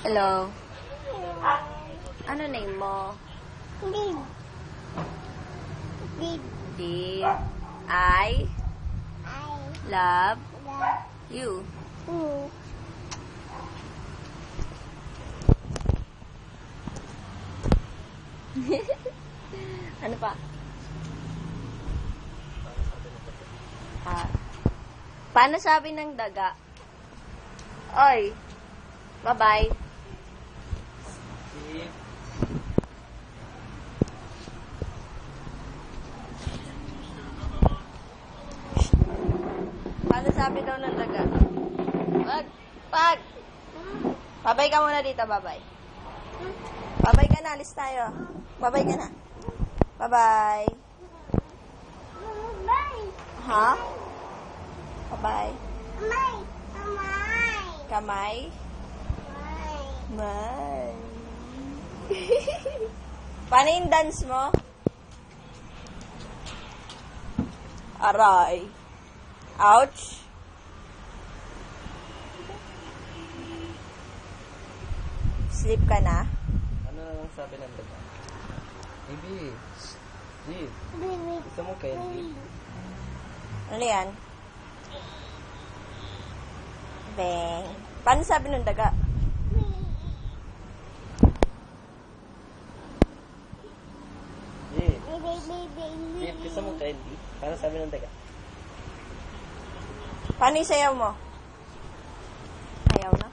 Hello. Ano name mo? Dib. Dib. Dib. I love Love you. you. Ano pa? Paano sabi ng daga? Oy. Bye-bye. Paano sabi daw ng daga? Pag. Babay ka muna dito, babay. Babay ka na, alis tayo. Babay ka na. Bye-bye. Bye. Ha? Bye-bye. Kamay. Kamay. Kamay. Kamay. May. Paano yung dance mo? Aray. Ouch. Sleep ka na? Ano na lang sabi ng daga? Baby. Baby. Baby. Gusto mo candy? Ano yan? Bang. Paano sabi ng daga? Baby. Baby. Baby, gusto mo candy? Paano sabi ng daga? Paano yung sayaw mo? Ayaw na?